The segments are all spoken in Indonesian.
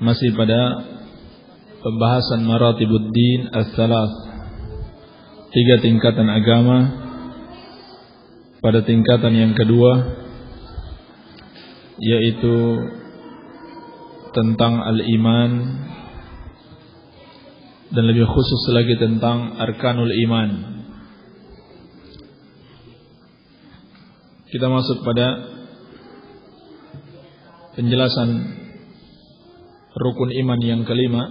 Masih pada pembahasan maratibuddin ats-tsalath, 3 tingkatan agama. Pada tingkatan yang kedua, yaitu tentang al-iman, dan lebih khusus lagi tentang arkanul iman. Kita masuk pada penjelasan rukun iman yang kelima,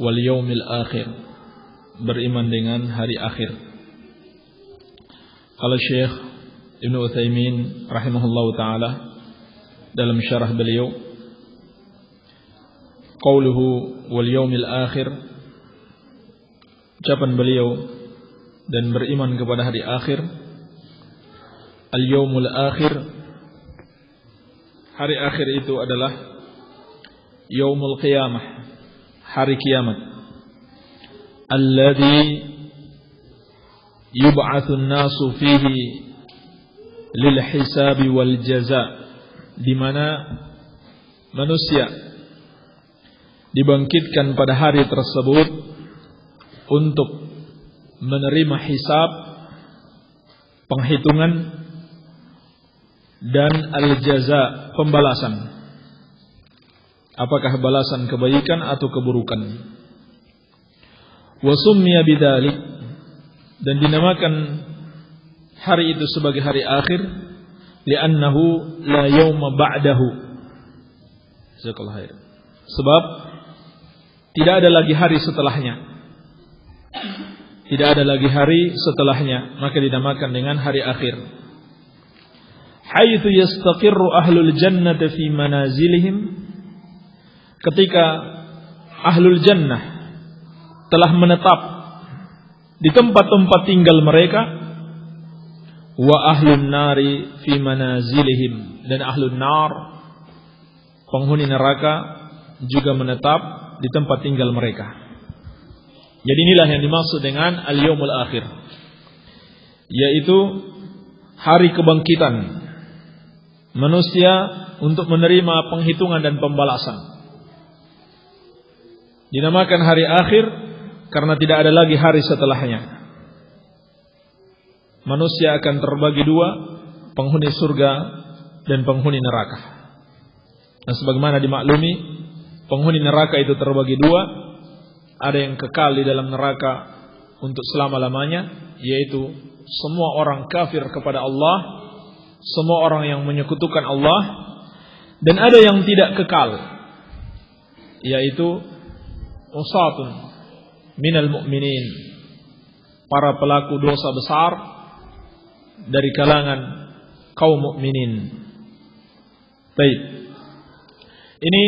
wal yaumil akhir, beriman dengan hari akhir. Kalau Syekh Ibnu Utsaimin rahimahullahu taala dalam syarah beliau, qauluhu wal yaumil akhir, ucapan beliau dan beriman kepada hari akhir. Al yaumul akhir, hari akhir itu adalah yaumul qiyamah, hari kiamat. Alladzi yub'atsun nasu fihi lil hisabi wal jazaa, di mana manusia dibangkitkan pada hari tersebut untuk menerima hisab, penghitungan, dan al-jaza, pembalasan. Apakah balasan kebaikan atau keburukan. Wa summiya bidzalik, dan dinamakan hari itu sebagai hari akhir, li'annahu la yauma ba'dahu. Jazakallahu khair. Sebab tidak ada lagi hari setelahnya. Tidak ada lagi hari setelahnya, maka dinamakan dengan hari akhir. Haitsu yastaqirru ahlul jannati fi manazilihim, ketika ahlul jannah telah menetap di tempat-tempat tinggal mereka, wa ahlun nari fi manazilihim, dan ahlun nar, penghuni neraka, juga menetap di tempat tinggal mereka. Jadi inilah yang dimaksud dengan al-yaumul akhir, yaitu hari kebangkitan manusia untuk menerima penghitungan dan pembalasan. Dinamakan hari akhir karena tidak ada lagi hari setelahnya. Manusia akan terbagi dua, penghuni surga dan penghuni neraka. Dan sebagaimana dimaklumi, penghuni neraka itu terbagi dua. Ada yang kekal di dalam neraka untuk selama-lamanya, yaitu semua orang kafir kepada Allah, semua orang yang menyekutukan Allah. Dan ada yang tidak kekal, yaitu usatun minal mu'minin, para pelaku dosa besar dari kalangan kaum mukminin. Baik. Ini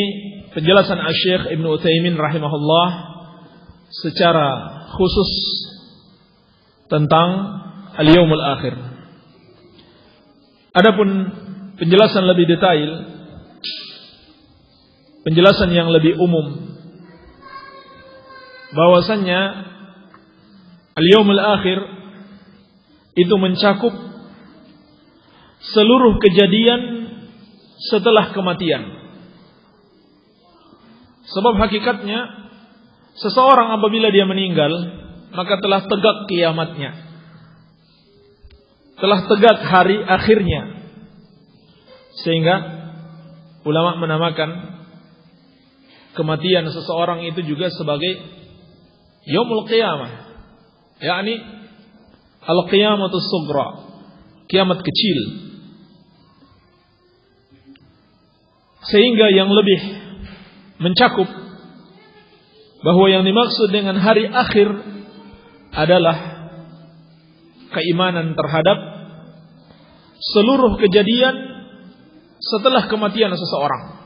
penjelasan Asy-Syaikh Ibnu Utsaimin rahimahullah secara khusus tentang al-yaumul akhir. Adapun penjelasan lebih detail, penjelasan yang lebih umum, bahwasannya al-yaumul akhir itu mencakup seluruh kejadian setelah kematian. Sebab hakikatnya seseorang apabila dia meninggal, maka telah tegak kiamatnya, telah tegak hari akhirnya. Sehingga ulama menamakan kematian seseorang itu juga sebagai yaumul qiyamah, yakni al-qiyamatus sughra, kiamat kecil. Sehingga yang lebih mencakup bahwa yang dimaksud dengan hari akhir adalah keimanan terhadap seluruh kejadian setelah kematian seseorang.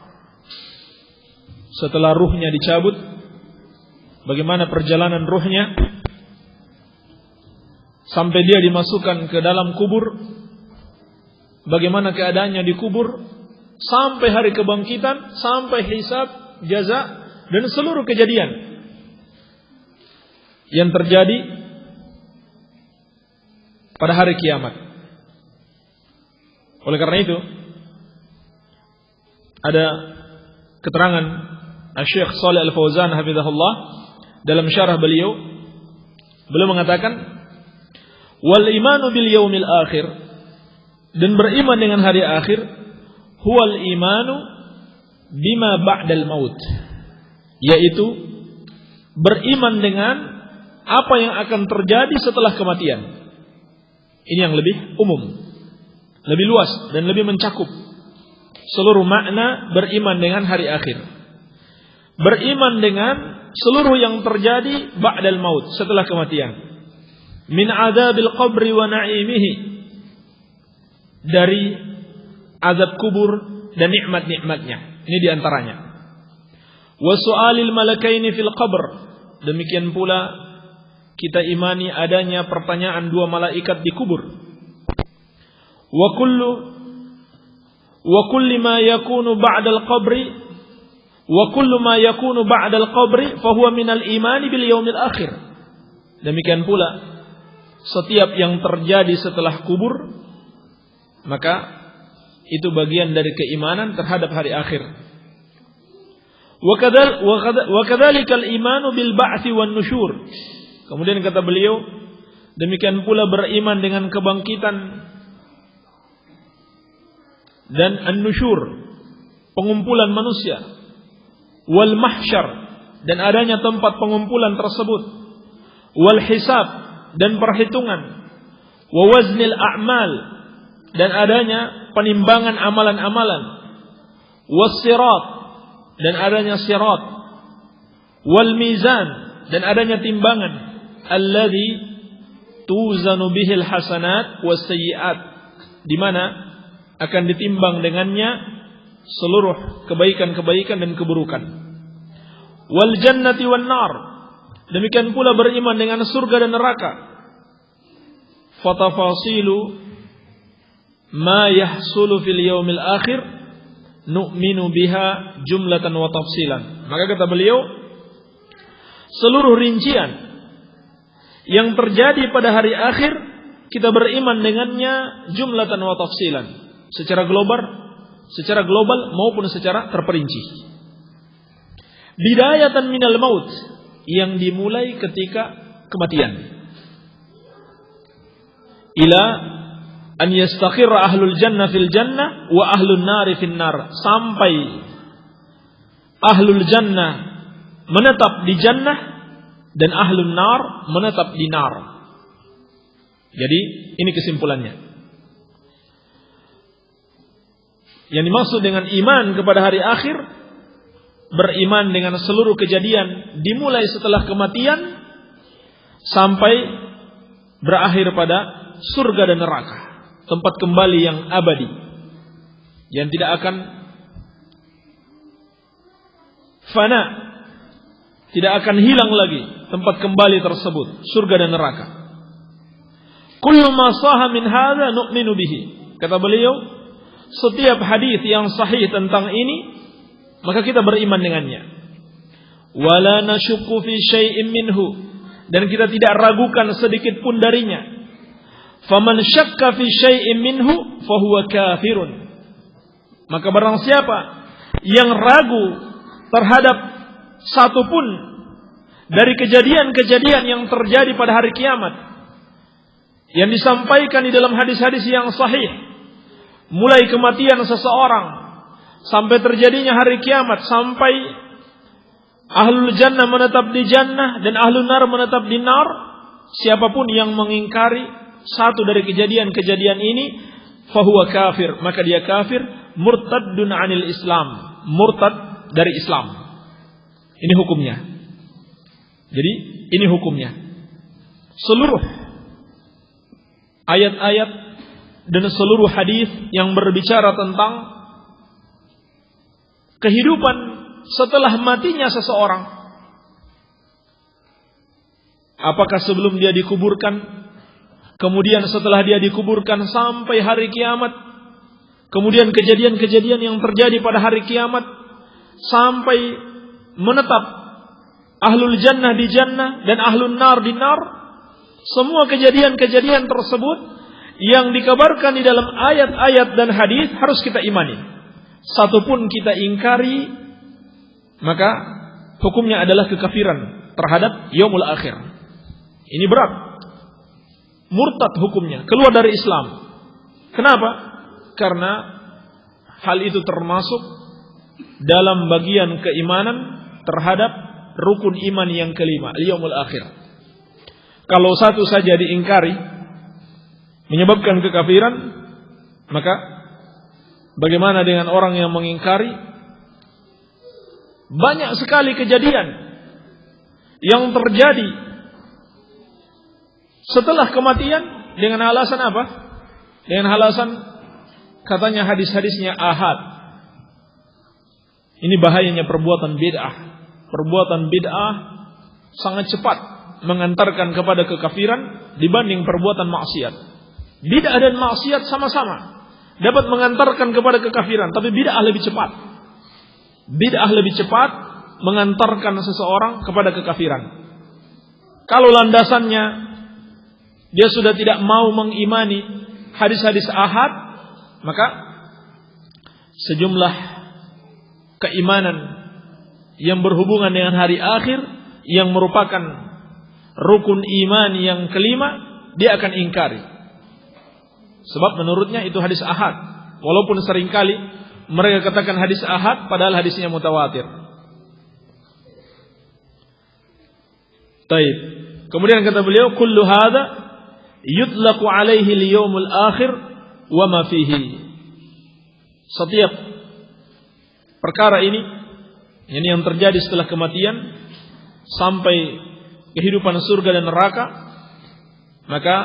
Setelah ruhnya dicabut, bagaimana perjalanan ruhnya sampai dia dimasukkan ke dalam kubur, bagaimana keadaannya di kubur, sampai hari kebangkitan, sampai hisab, jaza, dan seluruh kejadian yang terjadi pada hari kiamat. Oleh karena itu, ada keterangan Syekh Shalih Al-Fauzan hafizahullah dalam syarah beliau mengatakan wal imanu bil yaumil akhir, dan beriman dengan hari akhir, huwal imanu bima ba'dal maut, yaitu beriman dengan apa yang akan terjadi setelah kematian. Ini yang lebih umum, lebih luas dan lebih mencakup seluruh makna beriman dengan hari akhir. Beriman dengan seluruh yang terjadi ba'dal maut, setelah kematian. Min adzabil qabri wa na'imihi, dari azab kubur dan nikmat-nikmatnya. Ini diantaranya. Wa su'alil malakaini fil qabr, demikian pula kita imani adanya pertanyaan dua malaikat di kubur. Wa kulli ma yakunu ba'dal qabri wa kullu ma yakunu ba'dal qabri fa huwa minal imani bil yaumil akhir. Demikian pula setiap yang terjadi setelah kubur, maka itu bagian dari keimanan terhadap hari akhir. Wa kadzalikal imanu bil ba'tsi wan nusyur. Kemudian kata beliau, demikian pula beriman dengan kebangkitan dan an-nusyur, pengumpulan manusia, wal mahsyar, dan adanya tempat pengumpulan tersebut, wal hisab, dan perhitungan, wa waznil a'mal, dan adanya penimbangan amalan-amalan, was sirat, dan adanya sirat, wal mizan, dan adanya timbangan, alladzi tuzanu bihil hasanat was sayyi'at, di mana akan ditimbang dengannya seluruh kebaikan-kebaikan dan keburukan. Wal jannati wan nar, demikian pula beriman dengan surga dan neraka. Fatafasilu ma yahsulu fil yaumil akhir nu'minu biha jumlatan wa tafsilan. Maka kata beliau, seluruh rincian yang terjadi pada hari akhir kita beriman dengannya jumlatan wa tafsilan, secara global maupun secara terperinci. Bidayatan minal maut, yang dimulai ketika kematian, ila an yastakhirra ahlul jannah fil jannah wa ahlun nari fil nar, sampai ahlul jannah menetap di jannah dan ahlun nar menetap di nar. Jadi ini kesimpulannya. Yang dimaksud dengan iman kepada hari akhir, beriman dengan seluruh kejadian dimulai setelah kematian sampai berakhir pada surga dan neraka, tempat kembali yang abadi, yang tidak akan fana, tidak akan hilang lagi tempat kembali tersebut, surga dan neraka. Kullu ma sahha min hadza nu'minu bihi. Kata beliau, setiap hadis yang sahih tentang ini maka kita beriman dengannya. Wala nasyukku fi syai'in minhu, dan kita tidak ragukan sedikit pun darinya. Faman syakka fi syai'in minhu fahuwa kafirun. Maka barang siapa yang ragu terhadap satu pun dari kejadian-kejadian yang terjadi pada hari kiamat, yang disampaikan di dalam hadis-hadis yang sahih, mulai kematian seseorang sampai terjadinya hari kiamat, sampai ahlul jannah menetap di jannah dan ahlul nar menetap di nar, siapapun yang mengingkari satu dari kejadian-kejadian ini, fahuwa kafir, maka dia kafir, murtaddun anil Islam, murtad dari Islam. Ini hukumnya. Jadi ini hukumnya. Seluruh ayat-ayat dan seluruh hadis yang berbicara tentang kehidupan setelah matinya seseorang, apakah sebelum dia dikuburkan, kemudian setelah dia dikuburkan sampai hari kiamat, kemudian kejadian-kejadian yang terjadi pada hari kiamat, sampai menetap ahlul jannah di jannah dan ahlun nar di nar, semua kejadian-kejadian tersebut yang dikabarkan di dalam ayat-ayat dan hadis harus kita imani. Satupun kita ingkari maka hukumnya adalah kekafiran terhadap yaumul akhir. Ini berat. Murtad hukumnya, keluar dari Islam. Kenapa? Karena hal itu termasuk dalam bagian keimanan terhadap rukun iman yang kelima, al-yaumul akhir. Kalau satu saja diingkari menyebabkan kekafiran, maka bagaimana dengan orang yang mengingkari banyak sekali kejadian yang terjadi setelah kematian dengan alasan apa? Dengan alasan katanya hadis-hadisnya ahad. Ini bahayanya perbuatan bid'ah. Perbuatan bid'ah sangat cepat mengantarkan kepada kekafiran dibanding perbuatan maksiat. Bid'ah dan maksiat sama-sama dapat mengantarkan kepada kekafiran, tapi bid'ah lebih cepat. Bid'ah lebih cepat mengantarkan seseorang kepada kekafiran. Kalau landasannya dia sudah tidak mau mengimani hadis-hadis ahad, maka sejumlah keimanan yang berhubungan dengan hari akhir yang merupakan rukun iman yang kelima, dia akan ingkari. Sebab menurutnya itu hadis ahad. Walaupun seringkali mereka katakan hadis ahad, padahal hadisnya mutawatir. Taib. Kemudian kata beliau, kullu hadza yutlaqu alaihi al-yaumul akhir wa ma fihi. Setiap perkara ini yang terjadi setelah kematian sampai kehidupan surga dan neraka, maka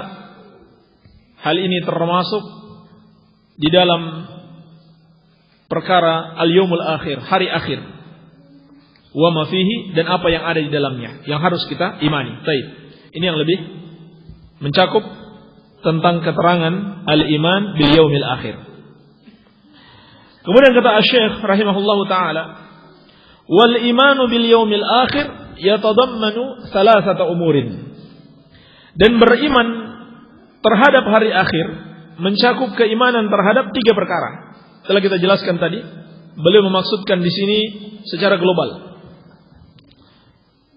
hal ini termasuk di dalam perkara al-yaumul akhir, hari akhir. Wa ma fihi, dan apa yang ada di dalamnya yang harus kita imani. Baik. Ini yang lebih mencakup tentang keterangan al-iman bil yaumil akhir. Kemudian kata Asy-Syaikh rahimahullahu taala, wal imanu bil yaumil akhir yatadammanu thalathata umurin. Dan beriman terhadap hari akhir mencakup keimanan terhadap 3 perkara. Telah kita jelaskan tadi, beliau memaksudkan di sini secara global.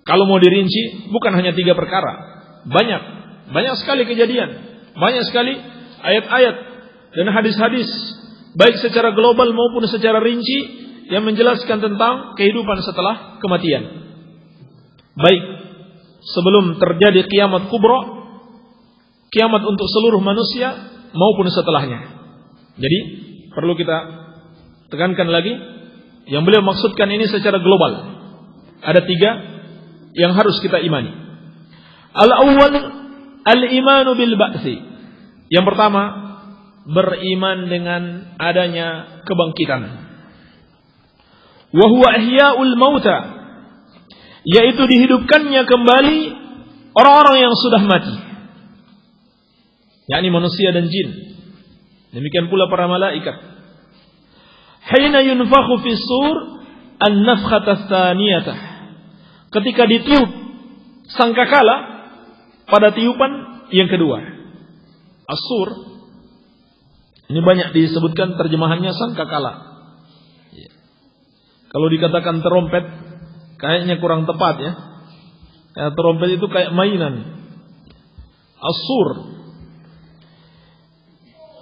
Kalau mau dirinci, bukan hanya 3 perkara, banyak sekali kejadian, banyak sekali ayat-ayat dan hadis-hadis, baik secara global maupun secara rinci, yang menjelaskan tentang kehidupan setelah kematian. Baik sebelum terjadi kiamat kubra, kiamat untuk seluruh manusia, maupun setelahnya. Jadi perlu kita tekankan lagi, yang beliau maksudkan ini secara global. Ada 3 yang harus kita imani. Al-awwal al-imanu bil ba'tsi. Yang pertama, beriman dengan adanya kebangkitan. Wa huwa ihya'ul mauta, yaitu dihidupkannya kembali orang-orang yang sudah mati, yakni manusia dan jin. Demikian pula para malaikat. Hina yunfakhu fis sur an-nafkhatah tsaniyatah, ketika ditiup sangkakala pada tiupan yang kedua. As-sur ini banyak disebutkan terjemahannya sangkakala. Kalau dikatakan terompet kayaknya kurang tepat ya. Terompet itu kayak mainan. As-sur.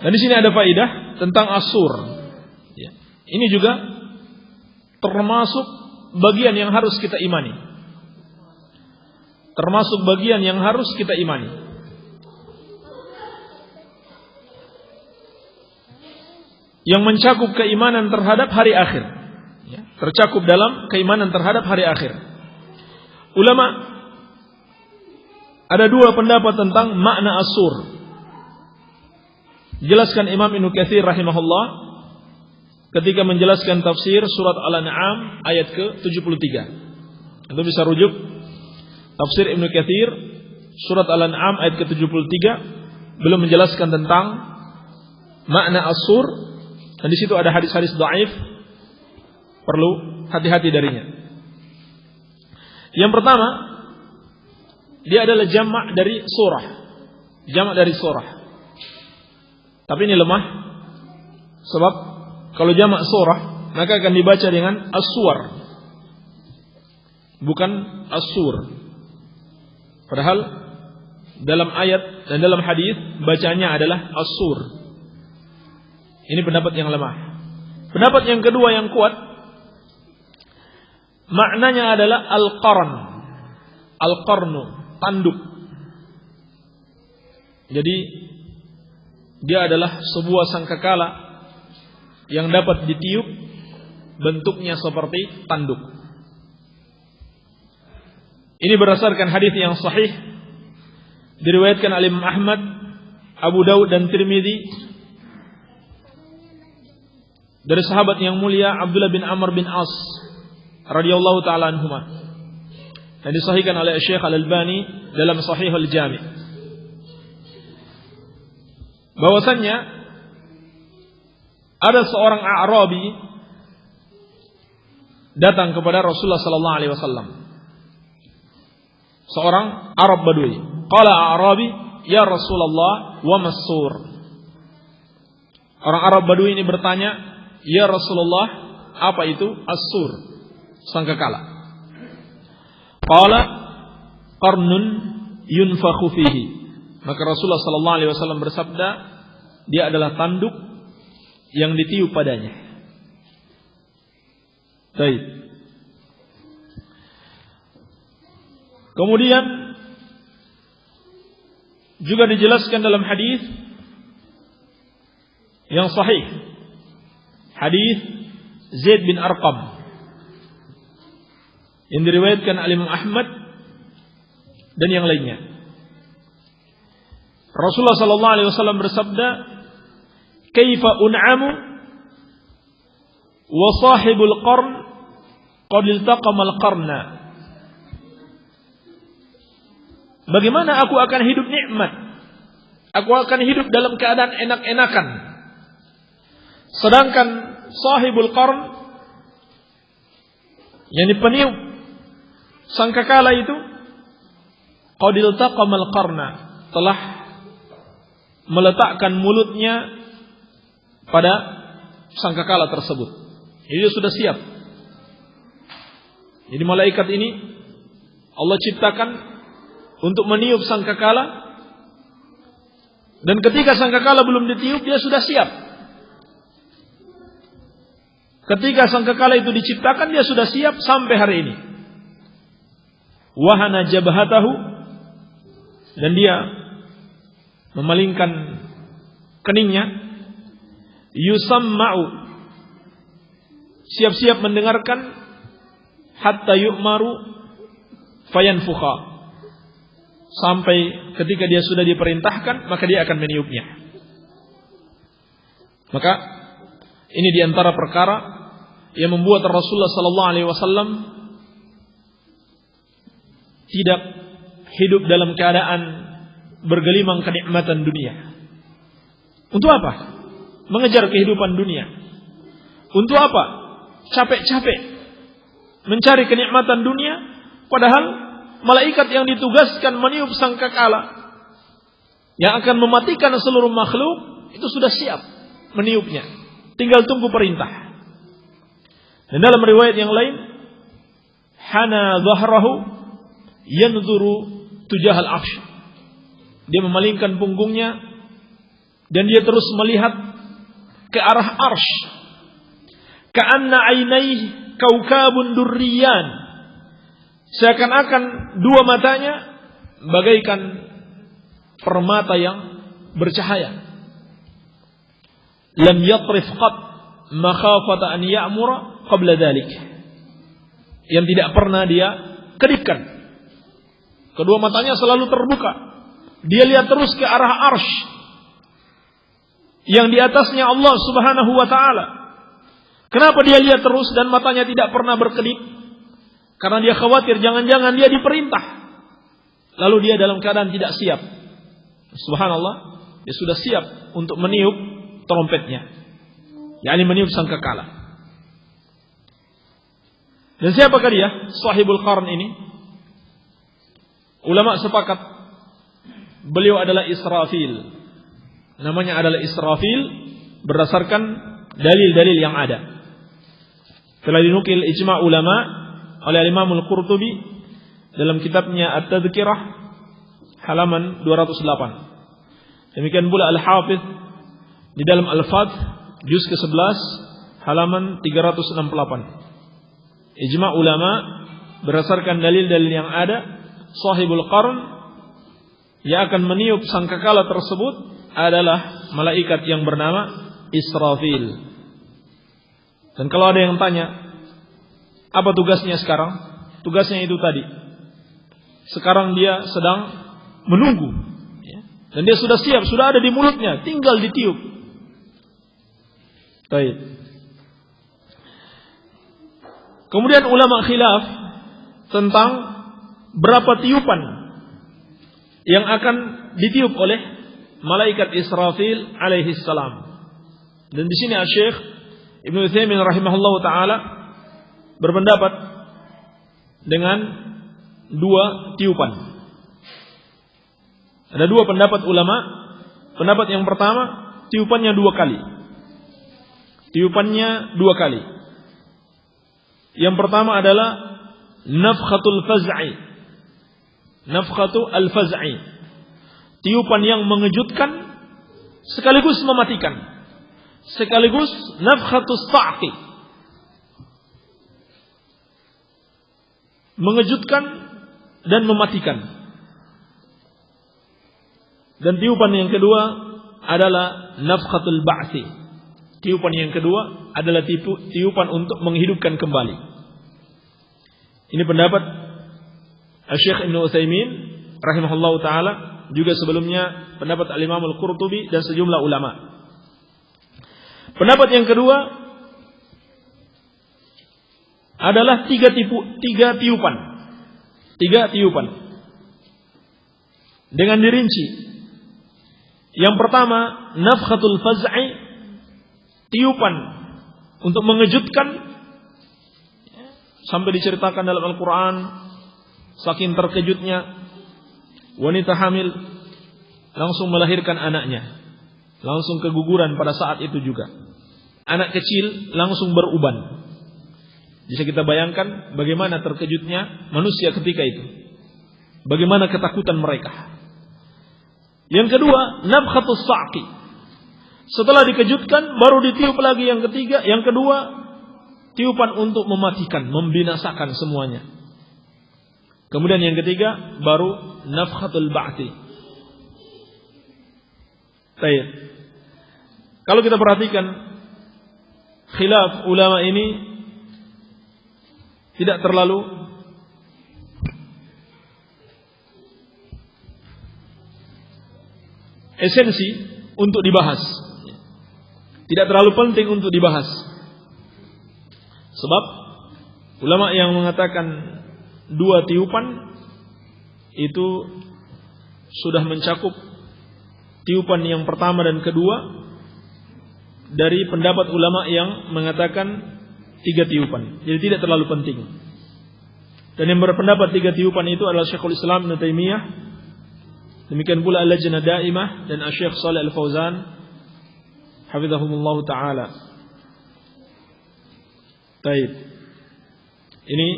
Dan di sini ada faedah tentang as-sur. Ini juga termasuk bagian yang harus kita imani. Termasuk bagian yang harus kita imani. Yang mencakup keimanan terhadap hari akhir. Tercakup dalam keimanan terhadap hari akhir. Ulama ada 2 pendapat tentang makna as-sur. Jelaskan Imam Ibnu Katsir rahimahullah ketika menjelaskan tafsir surat Al-An'am ayat ke-73. Anda bisa rujuk tafsir Ibnu Katsir surat Al-An'am ayat ke-73, belum menjelaskan tentang makna as-sur, dan di situ ada hadis-hadis dhaif, perlu hati-hati darinya. Yang pertama, dia adalah jamak dari surah. Jamak dari surah. Tapi ini lemah, sebab kalau jamak surah maka akan dibaca dengan as-suwar. bukan as-sur. Padahal dalam ayat dan dalam hadis bacanya adalah as-sur. Ini pendapat yang lemah. Pendapat yang kedua yang kuat, maknanya adalah al-qarn. Al-qarnu, tanduk. Jadi dia adalah sebuah sangkakala yang dapat ditiup, bentuknya seperti tanduk. Ini berdasarkan hadis yang sahih diriwayatkan oleh Imam Ahmad, Abu Daud dan Tirmidzi dari sahabat yang mulia Abdullah bin Amr bin As radhiyallahu taala anhuma, dan disahihkan oleh Syekh Al-Albani dalam Sahih Al-Jami', bahwasannya ada seorang A'rabi datang kepada Rasulullah sallallahu alaihi wasallam. Seorang Arab Badui. Qala A'rabi, "Ya Rasulullah, wa mas-sur?" Orang Arab Badui ini bertanya, "Ya Rasulullah, apa itu as-sur?" Sangkakala. Qala qarnun yunfakhu fihi. Maka Rasulullah sallallahu alaihi wasallam bersabda, dia adalah tanduk yang ditiup padanya. Baik. Kemudian juga dijelaskan dalam hadis yang sahih, hadis Zaid bin Arqam yang diriwayatkan oleh Imam Ahmad dan yang lainnya. Rasulullah sallallahu alaihi wasallam bersabda, "Kaifa un'amu wa sahibul qarn qad iltaqama al-qarna." Bagaimana aku akan hidup nikmat? Aku akan hidup dalam keadaan enak-enakan. Sedangkan sahibul qarn, yang peniup sangkakala itu, qad iltaqama al-qarna, telah meletakkan mulutnya pada sangkakala tersebut. Jadi dia sudah siap. Jadi malaikat ini Allah ciptakan untuk meniup sangkakala, dan ketika sangkakala belum ditiup dia sudah siap. Ketika sangkakala itu diciptakan dia sudah siap sampai hari ini. Wahana jabhatahu, dan dia memalingkan keningnya, yusamma'u, siap-siap mendengarkan, hatta yu'maru fayanfukha, sampai ketika dia sudah diperintahkan maka dia akan meniupnya. Maka ini diantara perkara yang membuat Rasulullah sallallahu alaihi wasallam tidak hidup dalam keadaan bergelimang kenikmatan dunia. Untuk apa? Mengejar kehidupan dunia. Untuk apa? Capek-capek mencari kenikmatan dunia, padahal malaikat yang ditugaskan meniup sangkakala yang akan mematikan seluruh makhluk itu sudah siap meniupnya, tinggal tunggu perintah. Dan dalam riwayat yang lain, hana dhahrahu yanzuru tujahal arsy, dia memalingkan punggungnya dan dia terus melihat ke arah arsy. Ka'anna ainaihi kaukabun durriyan, seakan-akan dua matanya bagaikan permata yang bercahaya. Lam yatrif qat makhafata an ya'mura qabla dhalik, yang tidak pernah dia kedipkan. Kedua matanya selalu terbuka. Dia lihat terus ke arah arsy yang di atasnya Allah Subhanahu wa taala. Kenapa dia lihat terus dan matanya tidak pernah berkedip? Karena dia khawatir jangan-jangan dia diperintah, lalu dia dalam keadaan tidak siap. Subhanallah, dia sudah siap untuk meniup trompetnya, yakni meniup sangkakala. Dan siapakah dia? Sahibul qarn ini, ulama sepakat beliau adalah Israfil. Namanya adalah Israfil berdasarkan dalil-dalil yang ada. Telah dinukil ijma' ulama oleh Imam Al-Qurtubi dalam kitabnya At-Tadhkirah halaman 208. Demikian pula Al-Hafidz di dalam Al-Fath juz ke-11 halaman 368. Ijma' ulama berdasarkan dalil-dalil yang ada, sahibul qarn yang akan meniup sangkakala tersebut adalah malaikat yang bernama Israfil. Dan kalau ada yang tanya, apa tugasnya sekarang? Tugasnya itu tadi. Sekarang dia sedang menunggu, dan dia sudah siap, sudah ada di mulutnya, tinggal ditiup. Baik. Kemudian ulama khilaf tentang berapa tiupan yang akan ditiup oleh malaikat Israfil alaihi salam. Dan di sini Syekh Ibnu Utsaimin rahimahullahu taala berpendapat dengan 2 tiupan. Ada 2 pendapat ulama. Pendapat yang pertama, tiupannya 2 kali. Tiupannya 2 kali. Yang pertama adalah nafkhatul faz'i. Nafkhatu al-faz'i. Tiupan yang mengejutkan sekaligus mematikan. Sekaligus nafkhatus sa'qi. Mengejutkan dan mematikan. Dan tiupan yang kedua adalah nafkhatul ba'si. Tiupan yang kedua adalah tiupan untuk menghidupkan kembali. Ini pendapat Syekh Ibnu Utsaimin rahimahullahu taala, juga sebelumnya pendapat Al-Imam Al-Qurtubi dan sejumlah ulama. Pendapat yang kedua adalah 3 tiupan. 3 tiupan. Dengan dirinci. Yang pertama, nafkhatul faz'i, tiupan untuk mengejutkan, sampai diceritakan dalam Al-Quran, saking terkejutnya wanita hamil langsung melahirkan anaknya, langsung keguguran pada saat itu juga. Anak kecil langsung beruban. Bisa kita bayangkan bagaimana terkejutnya manusia ketika itu, bagaimana ketakutan mereka. Yang kedua, nafkhatus sa'qi. Setelah dikejutkan baru ditiup lagi yang ketiga. Yang kedua, tiupan untuk mematikan, membinasakan semuanya. Kemudian yang ketiga baru nafkhatul ba'thi. Baik. Kalau kita perhatikan khilaf ulama ini tidak terlalu esensi untuk dibahas. Tidak terlalu penting untuk dibahas. Sebab ulama yang mengatakan 2 tiupan itu sudah mencakup tiupan yang pertama dan kedua dari pendapat ulama yang mengatakan 3 tiupan. Jadi tidak terlalu penting. Dan yang berpendapat 3 tiupan itu adalah Syekhul Islam Ibnu Taimiyah, demikian pula Al-Lajnah Daimah dan Syekh Shalih Al-Fauzan hafizahumullah taala. Baik. Ini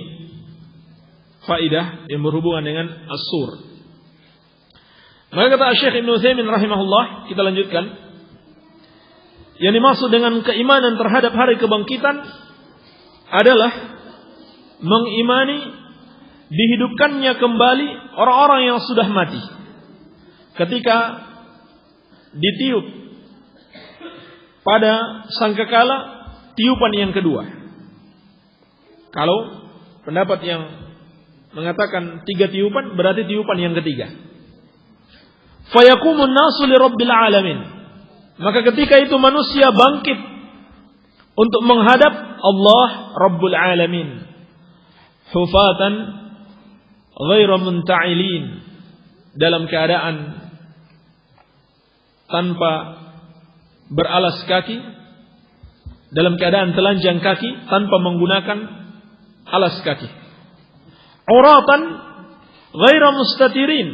faidah yang berhubungan dengan as-sur. Maka kata Syekh Ibnu Utsaimin rahimahullah, kita lanjutkan. Yang dimaksud dengan keimanan terhadap hari kebangkitan adalah mengimani dihidupkannya kembali orang-orang yang sudah mati ketika ditiup pada sangkakala tiupan yang kedua. Kalau pendapat yang mengatakan 3 tiupan, berarti tiupan yang ketiga. Fayaqumun nasu li rabbil alamin. Maka ketika itu manusia bangkit untuk menghadap Allah Rabbul Alamin. Hufatan ghairu munta'ilin, dalam keadaan tanpa beralas kaki, dalam keadaan telanjang kaki tanpa menggunakan alas kaki. Uratan ghairu mustatirin,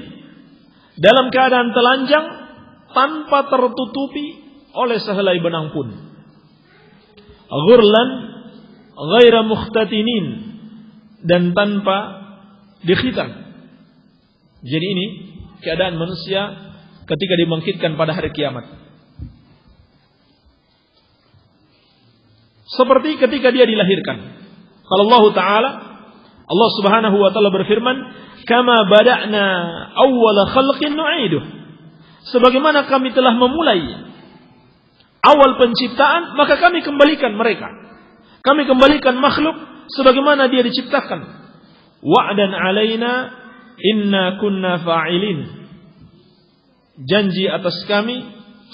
dalam keadaan telanjang tanpa tertutupi oleh sehelai benang pun. Ghurlan ghairu mukhtatinin, dan tanpa dikhitan. Jadi ini keadaan manusia ketika dibangkitkan pada hari kiamat. Seperti ketika dia dilahirkan. Kalau Allah Subhanahu wa taala berfirman, "Kama bada'na awwala khalqin nu'iduh." Sebagaimana kami telah memulai awal penciptaan, maka kami kembalikan mereka. Kami kembalikan makhluk sebagaimana dia diciptakan. Wa'dan 'alaina inna kunna fa'ilin. Janji atas kami,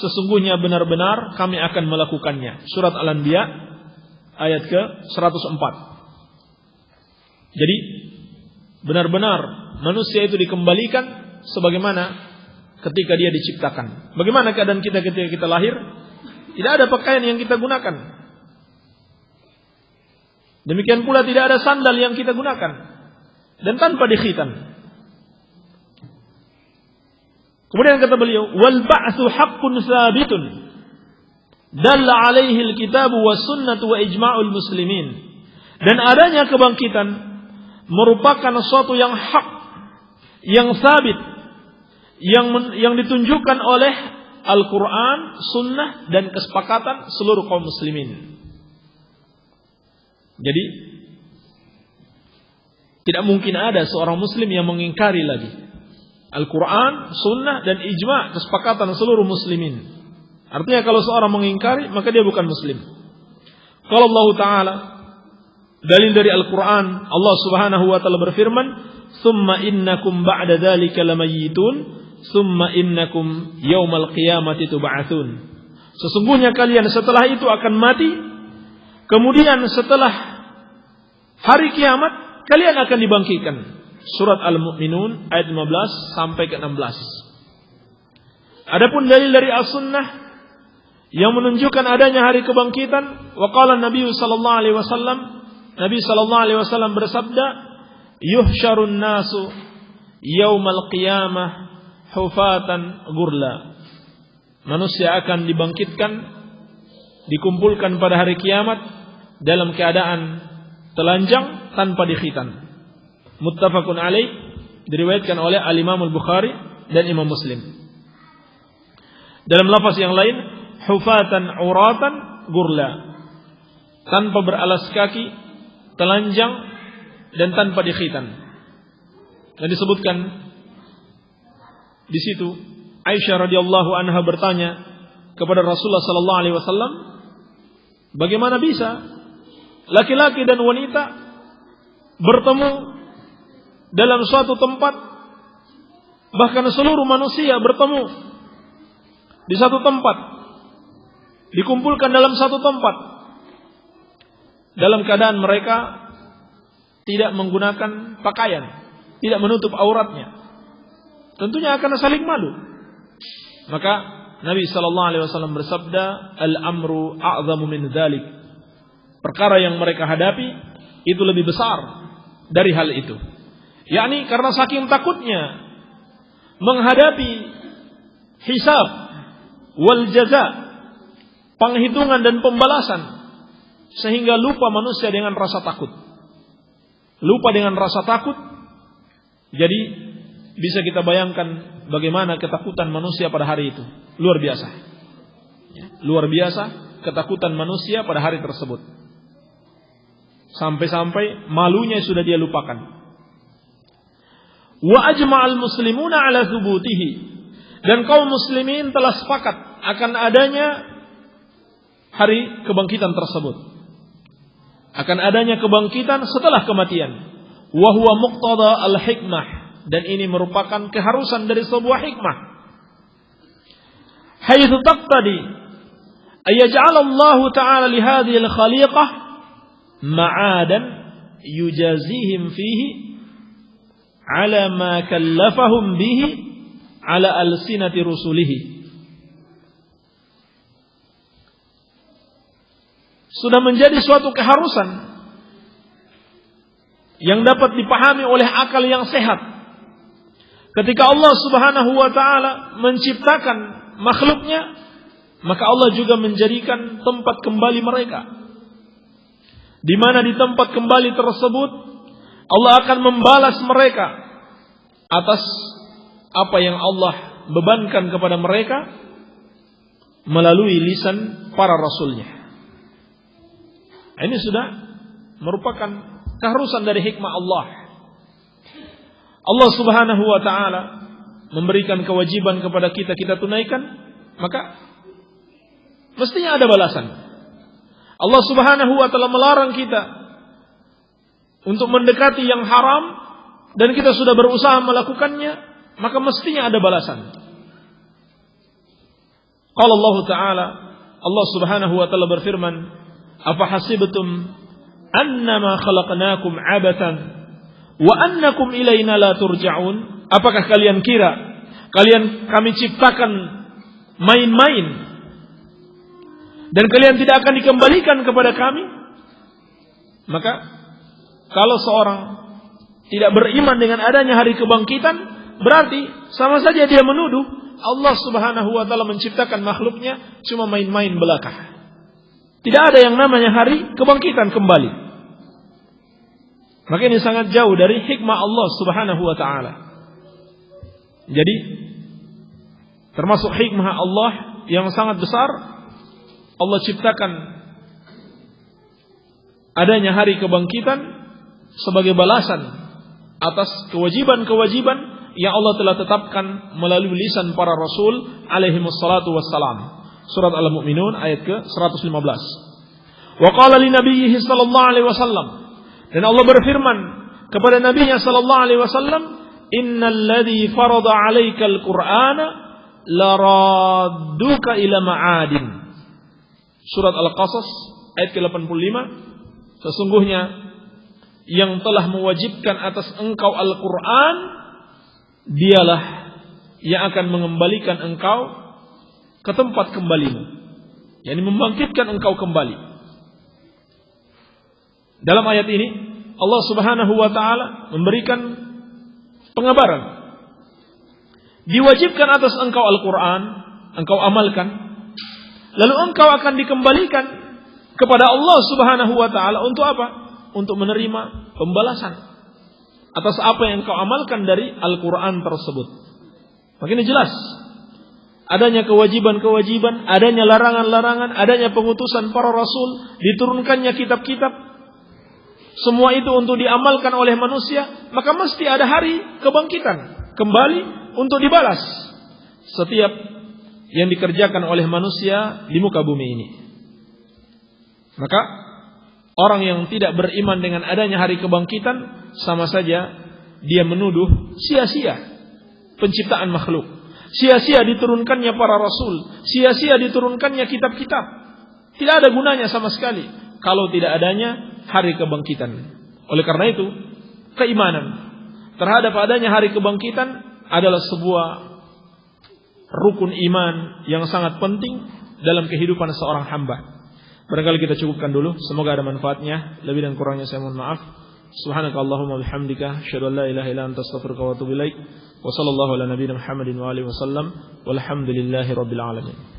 sesungguhnya benar-benar kami akan melakukannya. Surat Al-Anbiya ayat ke-104. Jadi benar-benar manusia itu dikembalikan sebagaimana ketika dia diciptakan. Bagaimana keadaan kita ketika kita lahir? Tidak ada pakaian yang kita gunakan. Demikian pula tidak ada sandal yang kita gunakan. Dan tanpa dikhitan. Kemudian kata beliau, wal ba'tsu haqqun tsabitun dalla 'alaihi al-kitab was sunnah wa ijma'ul muslimin. Dan adanya kebangkitan merupakan sesuatu yang hak, yang sabit, yang ditunjukkan oleh Al-Quran, Sunnah, dan kesepakatan seluruh kaum muslimin. Jadi tidak mungkin ada seorang muslim yang mengingkari lagi Al-Quran, Sunnah, dan ijma' kesepakatan seluruh muslimin. Artinya kalau seorang mengingkari, maka dia bukan muslim. Kalau Allah Ta'ala dalil dari Al-Quran, Allah Subhanahu wa taala berfirman, "Tsumma innakum ba'da dzalika lamayyitun, tsumma innakum yaumal qiyamati tub'atsun." Sesungguhnya kalian setelah itu akan mati, kemudian setelah hari kiamat kalian akan dibangkitkan. Surat Al-Mu'minun ayat 15 sampai ke 16. Adapun dalil dari As-Sunnah yang menunjukkan adanya hari kebangkitan, waqala Nabi sallallahu alaihi wasallam, Nabi sallallahu alaihi wasallam bersabda, "Yuhsyarun nasu yaumal qiyamah hufatan ghurla." Manusia akan dibangkitkan, dikumpulkan pada hari kiamat dalam keadaan telanjang tanpa dikhitan. Muttafaqun alaih, diriwayatkan oleh Al-Imam Al-Bukhari dan Imam Muslim. Dalam lafaz yang lain, hufatan uratan ghurla, tanpa beralas kaki, telanjang dan tanpa dikhitan. Dan disebutkan di situ Aisyah radhiyallahu anha bertanya kepada Rasulullah sallallahu alaihi wasallam, bagaimana bisa laki-laki dan wanita bertemu dalam suatu tempat, bahkan seluruh manusia bertemu di satu tempat, dikumpulkan dalam satu tempat, dalam keadaan mereka tidak menggunakan pakaian, tidak menutup auratnya. Tentunya akan saling malu. Maka Nabi sallallahu alaihi wasallam bersabda, "Al-amru a'zamu min dzalik." Perkara yang mereka hadapi itu lebih besar dari hal itu. Yakni karena saking takutnya menghadapi hisab wal jaza, penghitungan dan pembalasan, sehingga lupa manusia dengan rasa takut. Lupa dengan rasa takut. Jadi bisa kita bayangkan bagaimana ketakutan manusia pada hari itu. Luar biasa. Luar biasa ketakutan manusia pada hari tersebut. Sampai-sampai malunya sudah dia lupakan. Wa ajma'al muslimuna ala thubutihi. Dan kaum muslimin telah sepakat akan adanya hari kebangkitan tersebut. Akan adanya kebangkitan setelah kematian. Wa huwa muqtada al-hikmah. Dan ini merupakan keharusan dari sebuah hikmah. Haitsu taqtadi ayaj'al Allah Ta'ala li hadhihi al-khaliqah ma'adan yujazihim fihi ala ma kallafahum bihi ala alsinati rusulihi. Sudah menjadi suatu keharusan yang dapat dipahami oleh akal yang sehat. Ketika Allah Subhanahu wa taala menciptakan makhluknya, maka Allah juga menjadikan tempat kembali mereka. Di mana di tempat kembali tersebut Allah akan membalas mereka atas apa yang Allah bebankan kepada mereka melalui lisan para rasulnya. Ini sudah merupakan keharusan dari hikmah Allah. Allah Subhanahu wa taala memberikan kewajiban kepada kita, kita tunaikan, maka mestinya ada balasan. Allah Subhanahu wa taala melarang kita untuk mendekati yang haram dan kita sudah berusaha melakukannya, maka mestinya ada balasan. Qala Allah taala, Allah Subhanahu wa taala berfirman, "Afa hasibtum annama khalaqnakum 'abatan wa annakum ilaina la turja'un?" Apakah kalian kira kami ciptakan main-main dan kalian tidak akan dikembalikan kepada kami? Maka kalau seorang tidak beriman dengan adanya hari kebangkitan, berarti sama saja dia menuduh Allah Subhanahu wa taala menciptakan makhluknya cuma main-main belaka. Tidak ada yang namanya hari kebangkitan kembali. Maka ini sangat jauh dari hikmah Allah Subhanahu wa taala. Jadi termasuk hikmah Allah yang sangat besar, Allah ciptakan adanya hari kebangkitan sebagai balasan atas kewajiban-kewajiban yang Allah telah tetapkan melalui lisan para rasul alaihi wassalatu wassalam. Surat Al-Mu'minun ayat ke-115. Wa qala li nabiyhi sallallahu alaihi wasallam, dan Allah berfirman kepada nabinya sallallahu alaihi wasallam, innal ladzi farada 'alaikal qur'ana laradduka ila ma'adin. Surat Al-Qasas ayat ke-85. Sesungguhnya yang telah mewajibkan atas engkau Al-Qur'an, dialah yang akan mengembalikan engkau ke tempat kembalimu, yakni membangkitkan engkau kembali. Dalam ayat ini Allah Subhanahu wa taala memberikan pengabaran. Diwajibkan atas engkau Al-Qur'an, engkau amalkan, lalu engkau akan dikembalikan kepada Allah Subhanahu wa taala untuk apa? Untuk menerima pembalasan atas apa yang engkau amalkan dari Al-Qur'an tersebut. Makanya jelas adanya kewajiban-kewajiban, adanya larangan-larangan, adanya pengutusan para rasul, diturunkannya kitab-kitab, semua itu untuk diamalkan oleh manusia, maka mesti ada hari kebangkitan, kembali untuk dibalas setiap yang dikerjakan oleh manusia di muka bumi ini. Maka orang yang tidak beriman dengan adanya hari kebangkitan, sama saja dia menuduh sia-sia penciptaan makhluk, sia-sia diturunkannya para rasul, sia-sia diturunkannya kitab-kitab. Tidak ada gunanya sama sekali kalau tidak adanya hari kebangkitan. Oleh karena itu, keimanan terhadap adanya hari kebangkitan adalah sebuah rukun iman yang sangat penting dalam kehidupan seorang hamba. Barangkali kita cukupkan dulu, semoga ada manfaatnya. Lebih dan kurangnya saya mohon maaf. Subhanakallahumma bihamdika, asyhadu an la ilaha illa anta, astaghfiruka wa atubu ilaik. Wa sallallahu ala nabiyyina Muhammadin wa alihi wasallam. Walhamdulillahi rabbil alamin.